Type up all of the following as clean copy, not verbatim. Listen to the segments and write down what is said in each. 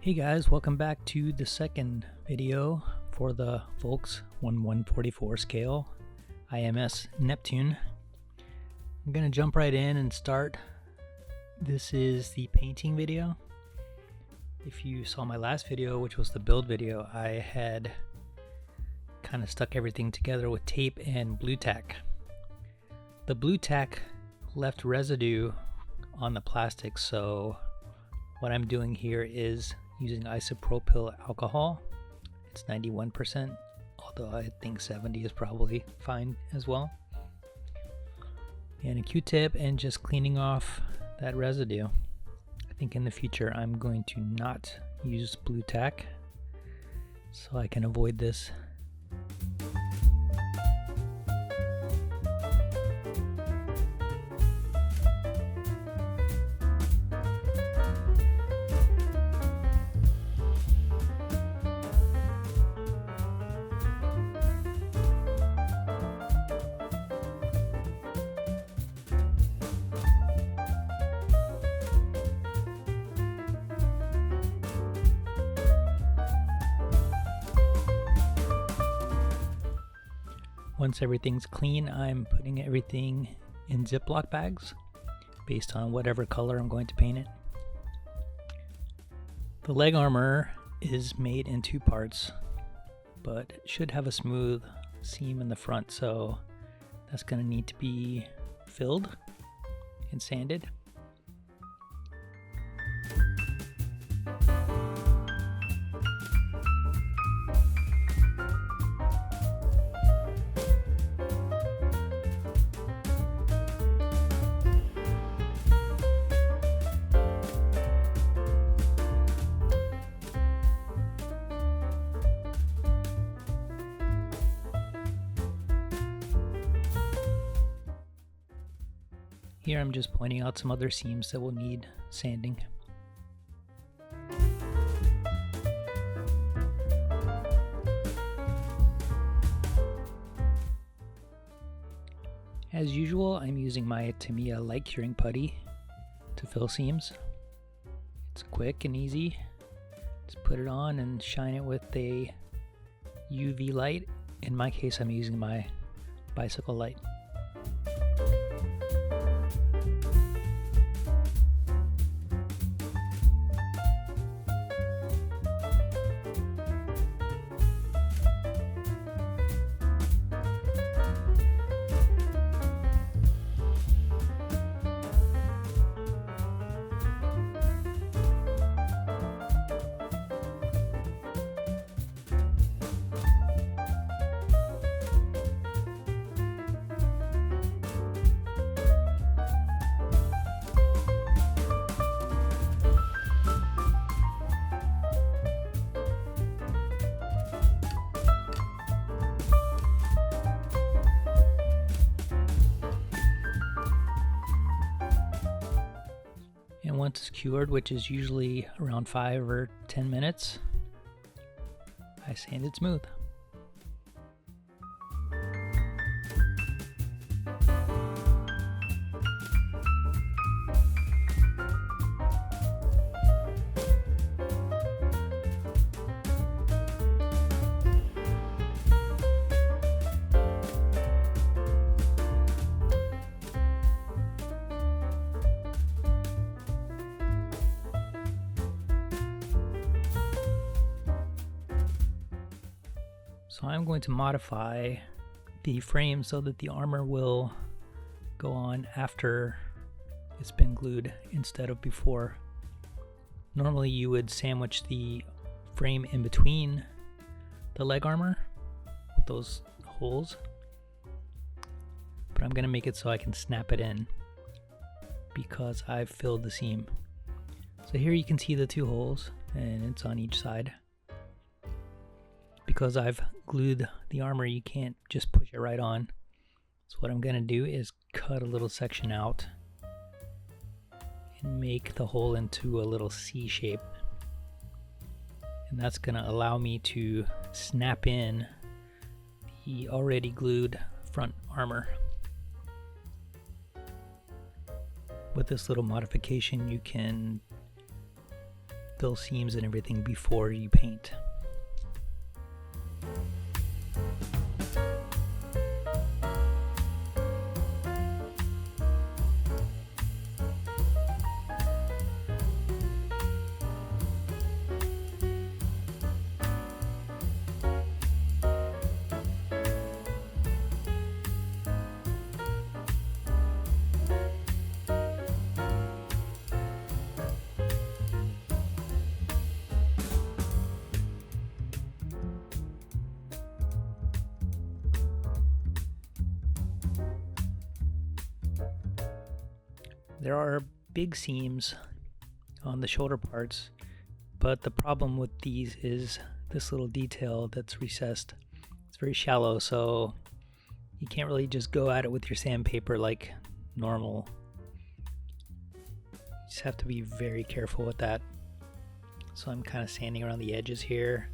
Hey guys, welcome back to the second video for the Volks 1/144 scale IMS Neptune. I'm gonna jump right in and start. This is the painting video. If you saw my last video, which was the build video, I had kind of stuck everything together with tape and blue tack. The blue tack left residue on the plastic, so what I'm doing here is using isopropyl alcohol. It's 91%, although I think 70 is probably fine as well. And a Q-tip and just cleaning off that residue. I think in the future I'm going to not use blue tack so I can avoid this. Once everything's clean, I'm putting everything in Ziploc bags based on whatever color I'm going to paint it. The leg armor is made in two parts, but it should have a smooth seam in the front, so that's going to need to be filled and sanded. Here I'm just pointing out some other seams that will need sanding. As usual, I'm using my Tamiya light curing putty to fill seams. It's quick and easy. Just put it on and shine it with a UV light. In my case, I'm using my bicycle light. And once it's cured, which is usually around 5 or 10 minutes, I sand it smooth. So I'm going to modify the frame so that the armor will go on after it's been glued instead of before. Normally you would sandwich the frame in between the leg armor with those holes, but I'm going to make it so I can snap it in because I've filled the seam. So here you can see the two holes and it's on each side. Because I've glued the armor, you can't just push it right on. So what I'm going to do is cut a little section out and make the hole into a little C shape. And that's going to allow me to snap in the already glued front armor. With this little modification, you can fill seams and everything before you paint. There are big seams on the shoulder parts, but the problem with these is this little detail that's recessed. It's very shallow, so you can't really just go at it with your sandpaper like normal. You just have to be very careful with that. So I'm kind of sanding around the edges here,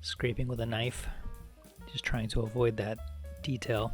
scraping with a knife, just trying to avoid that detail.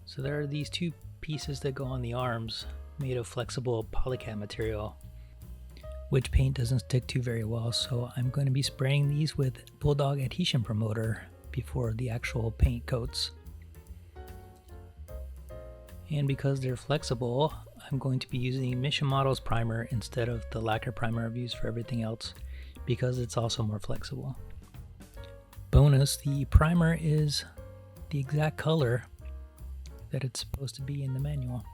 So there are these two pieces that go on the arms made of flexible polycad material, which paint doesn't stick to very well, so I'm going to be spraying these with Bulldog adhesion promoter before the actual paint coats. And because they're flexible, I'm going to be using Mission Models primer instead of the lacquer primer I've used for everything else, because it's also more flexible. Bonus, the primer is the exact color that it's supposed to be in the manual.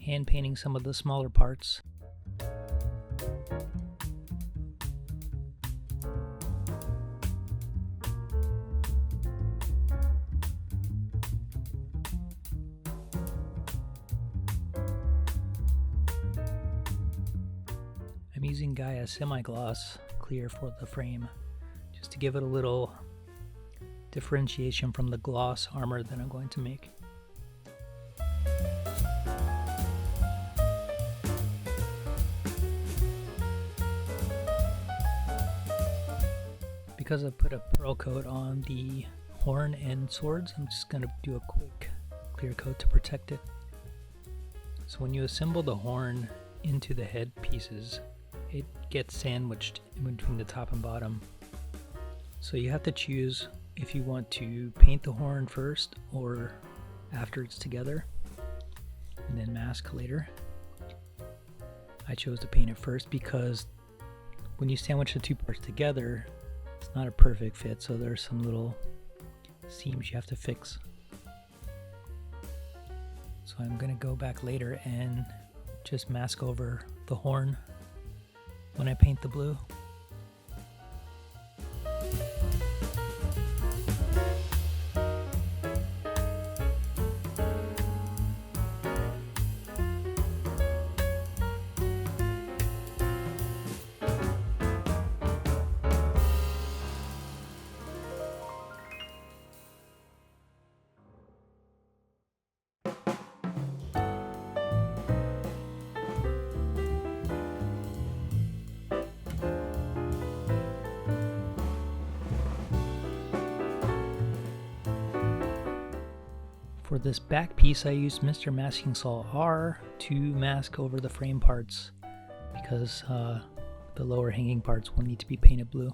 Hand painting some of the smaller parts. I'm using Gaia semi-gloss clear for the frame, just to give it a little differentiation from the gloss armor that I'm going to make. Because I put a pearl coat on the horn and swords, I'm just going to do a quick clear coat to protect it. So when you assemble the horn into the head pieces, it gets sandwiched in between the top and bottom. So you have to choose if you want to paint the horn first or after it's together, and then mask later. I chose to paint it first because when you sandwich the two parts together, it's not a perfect fit, so there's some little seams you have to fix. So I'm going to go back later and just mask over the horn when I paint the blue. For this back piece, I used Mr. Masking Salt R to mask over the frame parts because the lower hanging parts will need to be painted blue.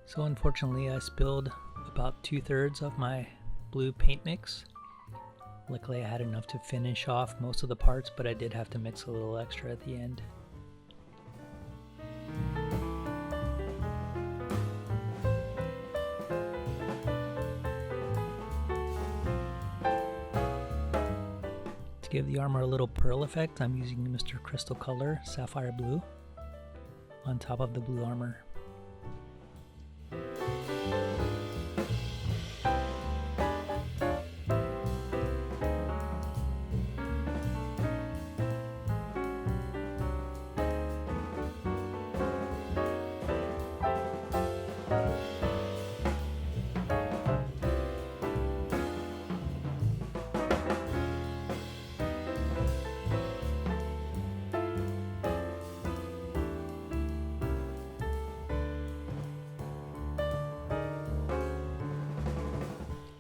So unfortunately I spilled about 2/3 of my blue paint mix. Luckily I had enough to finish off most of the parts, but I did have to mix a little extra at the end. To give the armor a little pearl effect, I'm using Mr. Crystal Color Sapphire Blue on top of the blue armor.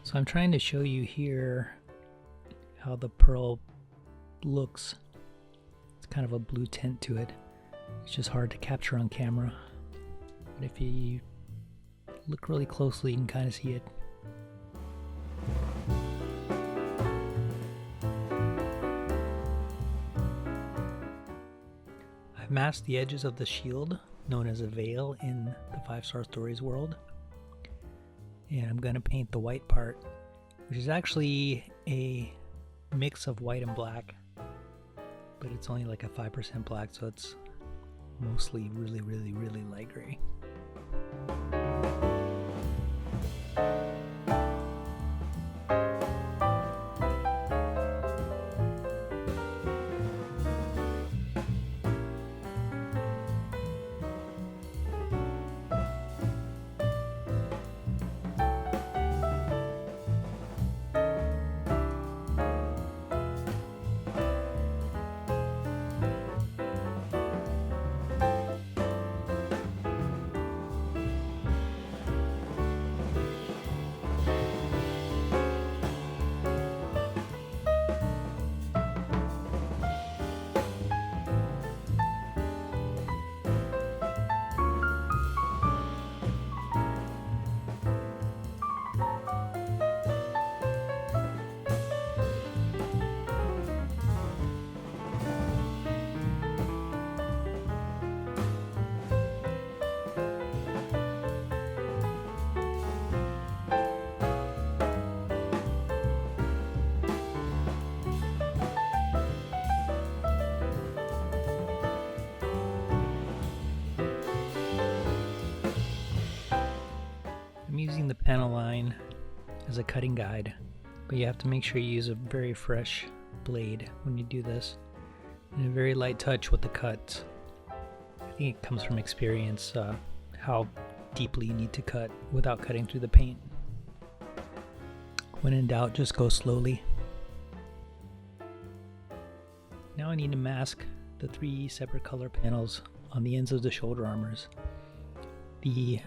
So I'm trying to show you here how the pearl looks. It's kind of a blue tint to it. It's just hard to capture on camera. But if you look really closely, you can kind of see it. I've masked the edges of the shield, known as a veil in the 5-Star Stories world. And I'm going to paint the white part, which is actually a mix of white and black, but it's only like a 5% black, so it's mostly really light gray. I'm using the panel line as a cutting guide, but you have to make sure you use a very fresh blade when you do this, and a very light touch with the cuts. I think it comes from experience, how deeply you need to cut without cutting through the paint. When in doubt, just go slowly. Now I need to mask the 3 separate color panels on the ends of the shoulder armors. The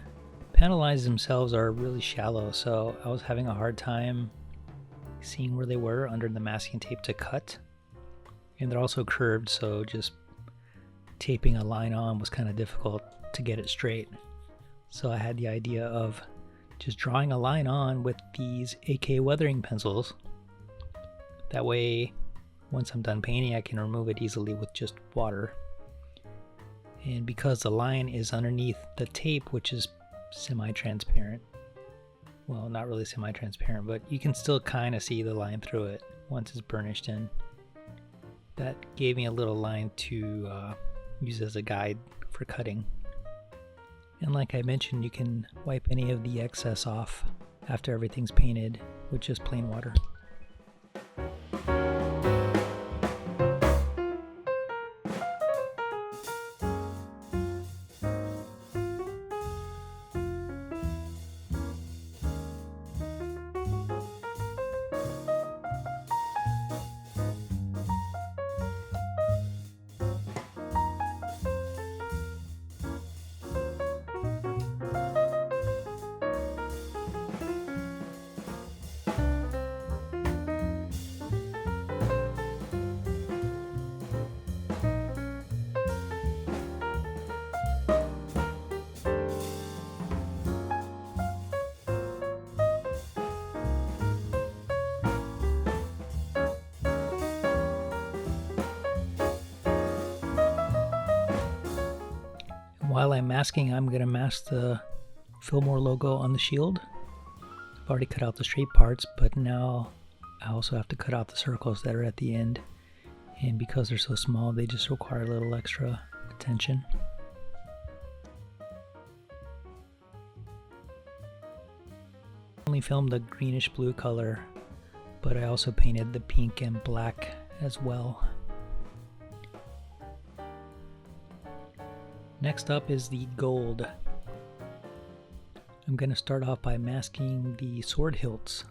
panel lines themselves are really shallow, so I was having a hard time seeing where they were under the masking tape to cut. And they're also curved, so just taping a line on was kind of difficult to get it straight. So I had the idea of just drawing a line on with these AK weathering pencils. That way, once I'm done painting, I can remove it easily with just water. And because the line is underneath the tape, which is semi-transparent, well, not really semi-transparent, but you can still kind of see the line through it once it's burnished in. That gave me a little line to use as a guide for cutting. And like I mentioned, you can wipe any of the excess off after everything's painted with just plain water. While I'm masking, I'm going to mask the Fillmore logo on the shield. I've already cut out the straight parts, but now I also have to cut out the circles that are at the end. And because they're so small, they just require a little extra attention. I only filmed the greenish blue color, but I also painted the pink and black as well. Next up is the gold. I'm going to start off by masking the sword hilts.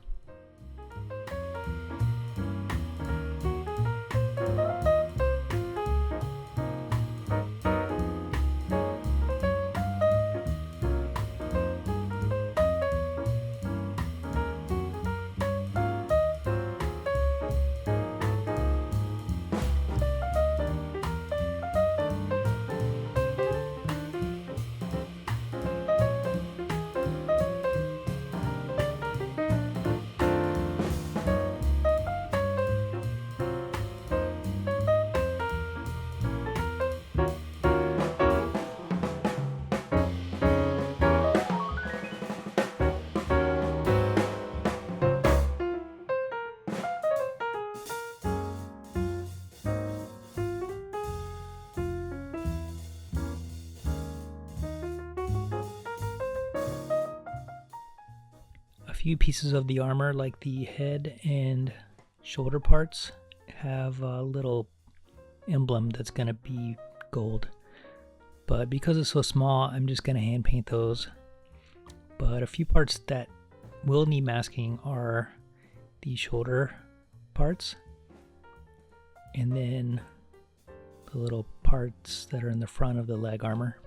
A few pieces of the armor, like the head and shoulder parts, have a little emblem that's going to be gold. But because it's so small, I'm just going to hand paint those. But a few parts that will need masking are the shoulder parts, and then the little parts that are in the front of the leg armor.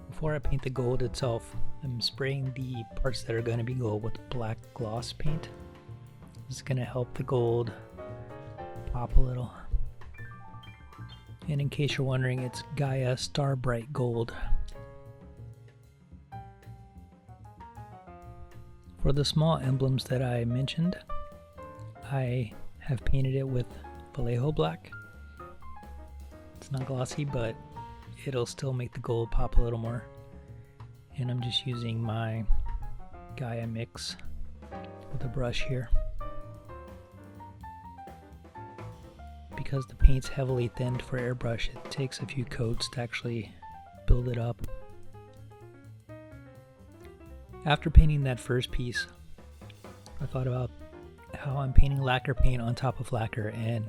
Before I paint the gold itself, I'm spraying the parts that are going to be gold with black gloss paint. This is going to help the gold pop a little. And in case you're wondering, it's Gaia Star Bright Gold. For the small emblems that I mentioned, I have painted it with Vallejo black. It's not glossy, but it'll still make the gold pop a little more. And I'm just using my Gaia mix with a brush here. Because the paint's heavily thinned for airbrush, it takes a few coats to actually build it up. After painting that first piece, I thought about how I'm painting lacquer paint on top of lacquer, and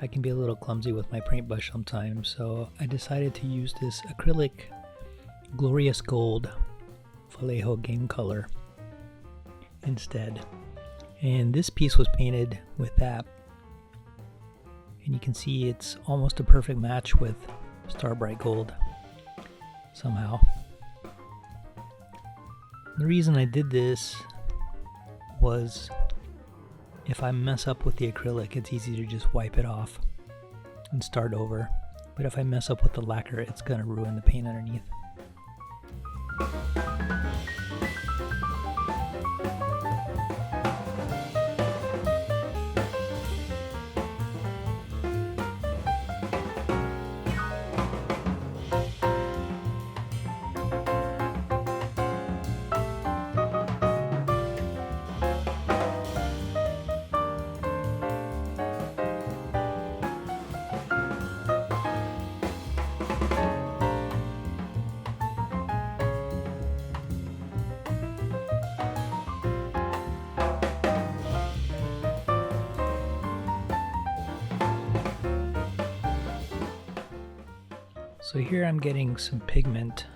I can be a little clumsy with my paintbrush sometimes, so I decided to use this acrylic Glorious Gold Vallejo game color instead. And this piece was painted with that, and you can see it's almost a perfect match with Star Bright Gold somehow. The reason I did this was if I mess up with the acrylic, it's easy to just wipe it off and start over. But if I mess up with the lacquer, it's going to ruin the paint underneath. So here I'm getting some pigment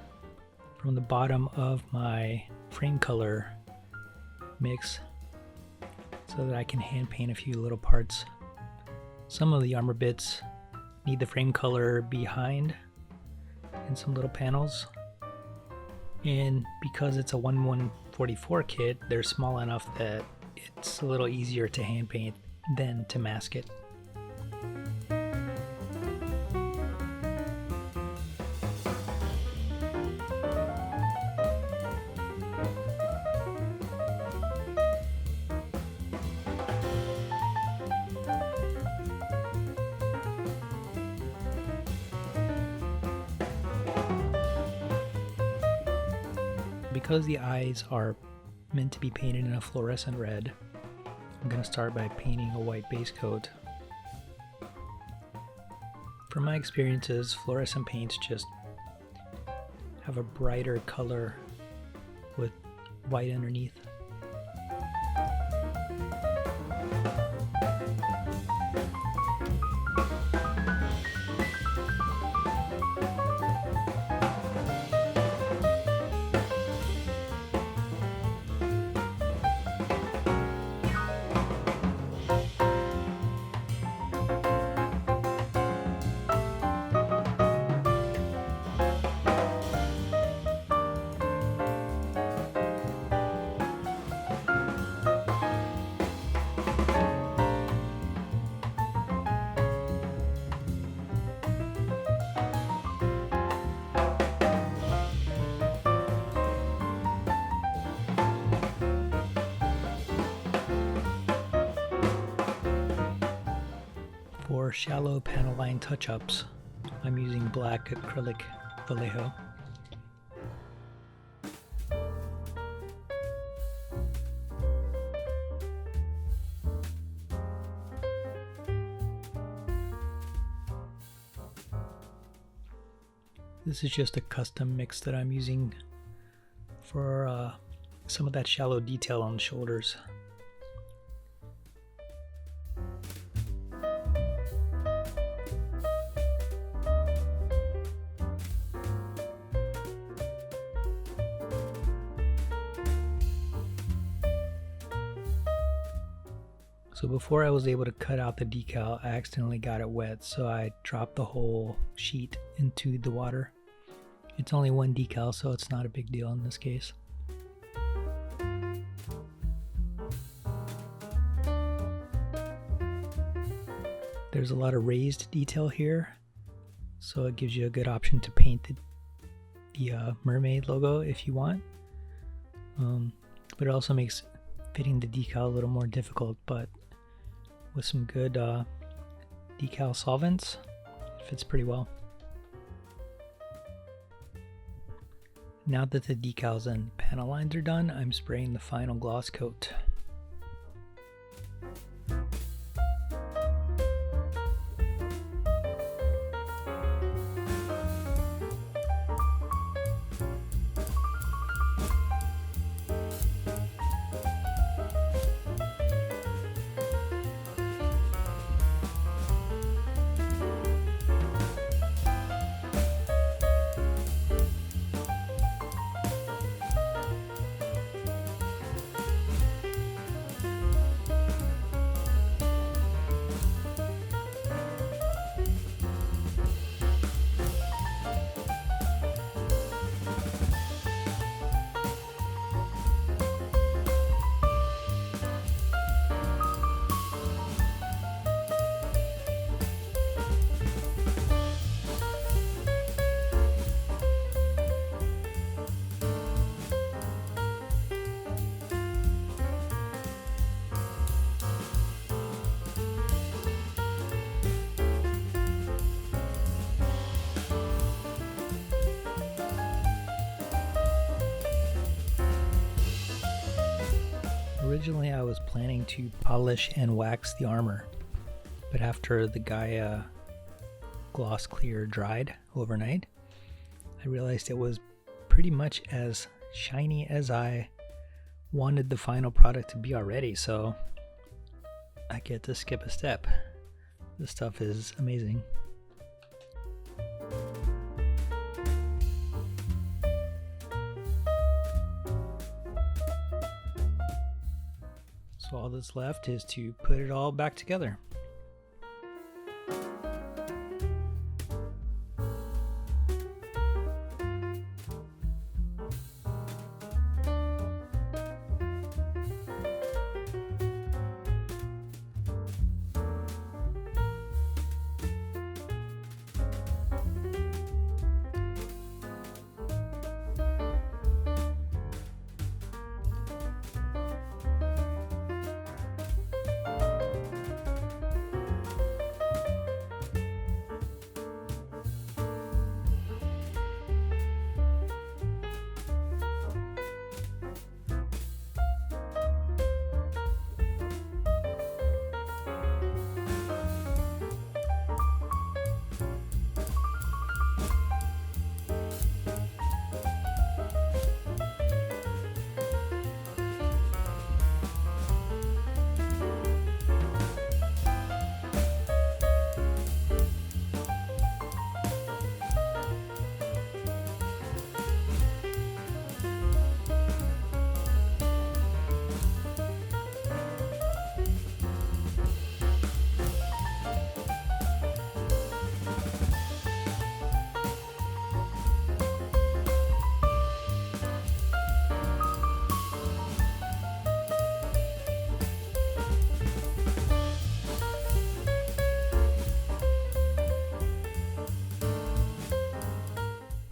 from the bottom of my frame color mix so that I can hand paint a few little parts. Some of the armor bits need the frame color behind in some little panels, and because it's a 1/144 kit, they're small enough that it's a little easier to hand paint than to mask it. Because the eyes are meant to be painted in a fluorescent red, I'm going to start by painting a white base coat. From my experiences, fluorescent paints just have a brighter color with white underneath. For shallow panel line touch-ups, I'm using black acrylic Vallejo. This is just a custom mix that I'm using for some of that shallow detail on the shoulders. So before I was able to cut out the decal, I accidentally got it wet, so I dropped the whole sheet into the water. It's only one decal, so it's not a big deal in this case. There's a lot of raised detail here, so it gives you a good option to paint the mermaid logo if you want. But it also makes fitting the decal a little more difficult, but with some good decal solvents, it fits pretty well. Now that the decals and panel lines are done, I'm spraying the final gloss coat. Originally I was planning to polish and wax the armor, but after the Gaia gloss clear dried overnight, I realized it was pretty much as shiny as I wanted the final product to be already, so I get to skip a step. This stuff is amazing. So all that's left is to put it all back together.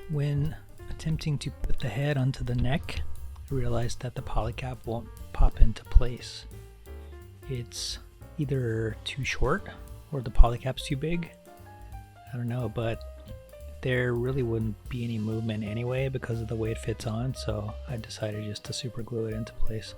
When attempting to put the head onto the neck, I realized that the polycap won't pop into place. It's either too short or the polycap's too big. I don't know, but there really wouldn't be any movement anyway because of the way it fits on, so I decided just to super glue it into place.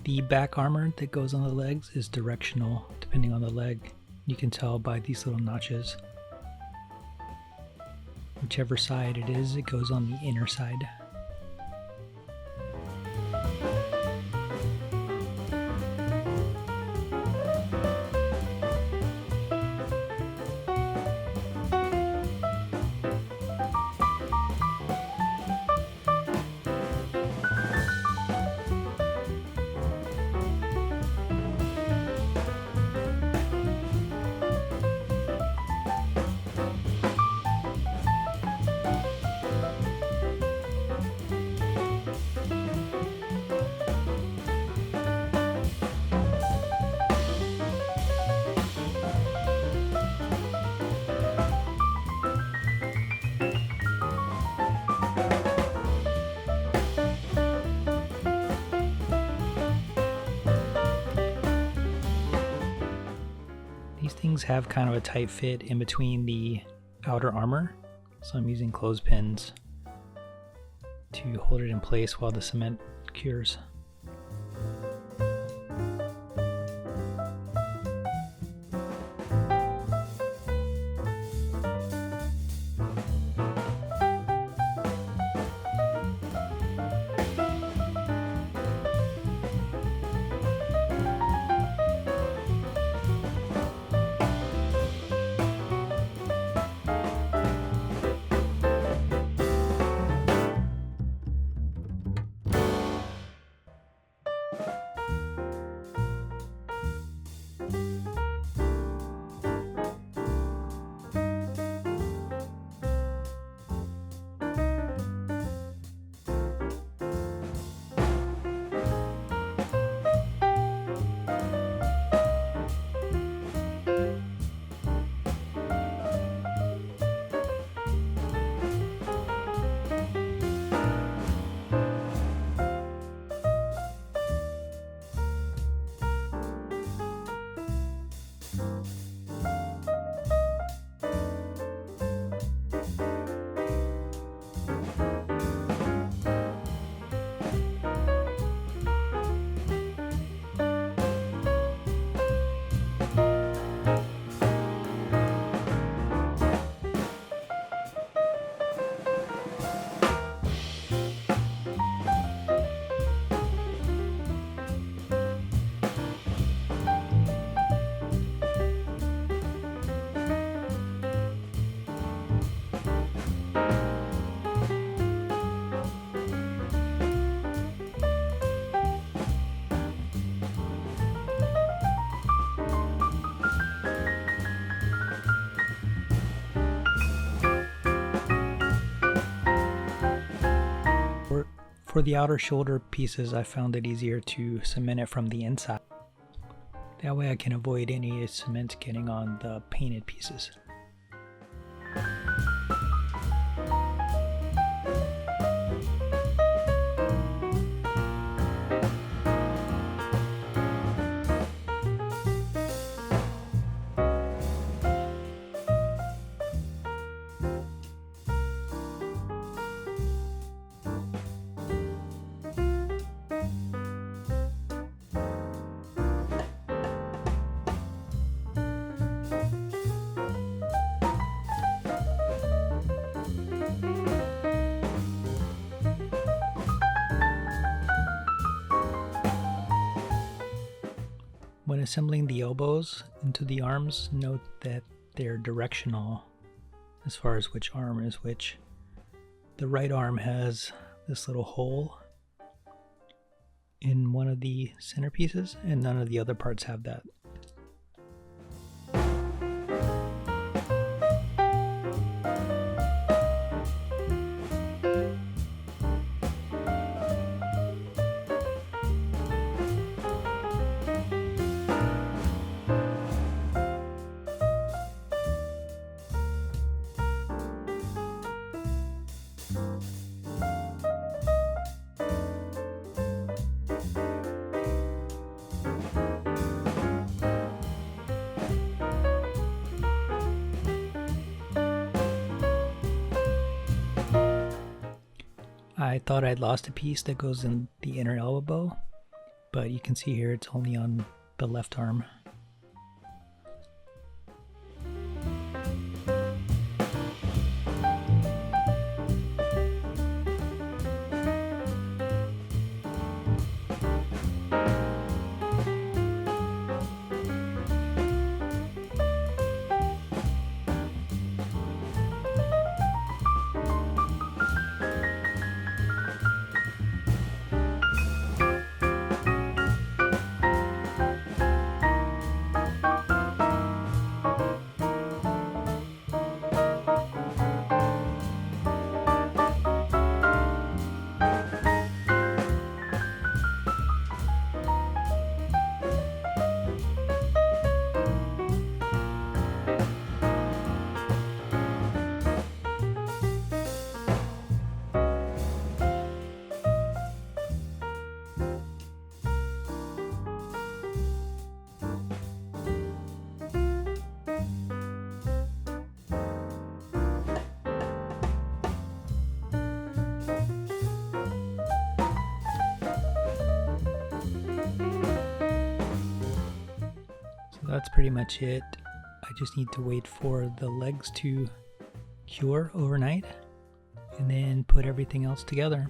The back armor that goes on the legs is directional depending on the leg. You can tell by these little notches. Whichever side it is, it goes on the inner side. These things have kind of a tight fit in between the outer armor, so I'm using clothespins to hold it in place while the cement cures. For the outer shoulder pieces, I found it easier to cement it from the inside. That way I can avoid any cement getting on the painted pieces. When assembling the elbows into the arms, note that they're directional as far as which arm is which. The right arm has this little hole in one of the centerpieces, and none of the other parts have that. I thought I'd lost a piece that goes in the inner elbow, but you can see here it's only on the left arm. That's pretty much it. I just need to wait for the legs to cure overnight and then put everything else together.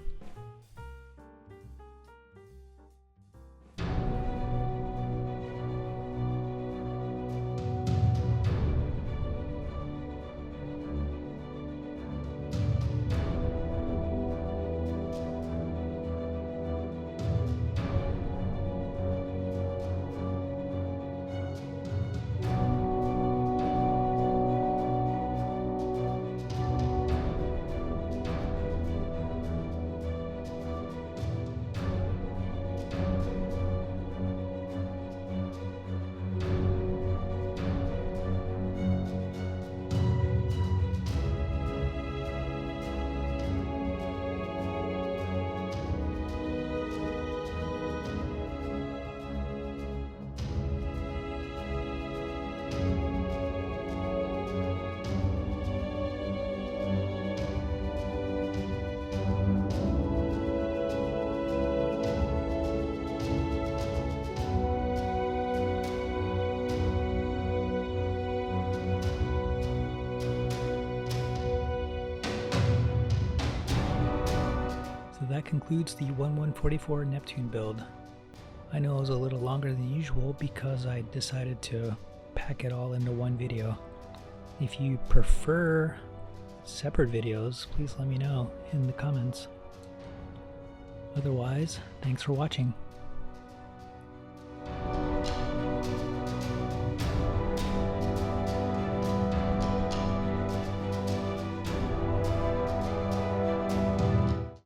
So that concludes the 1144 Neptune build. I know it was a little longer than usual because I decided to pack it all into one video. If you prefer separate videos, please let me know in the comments. Otherwise, thanks for watching.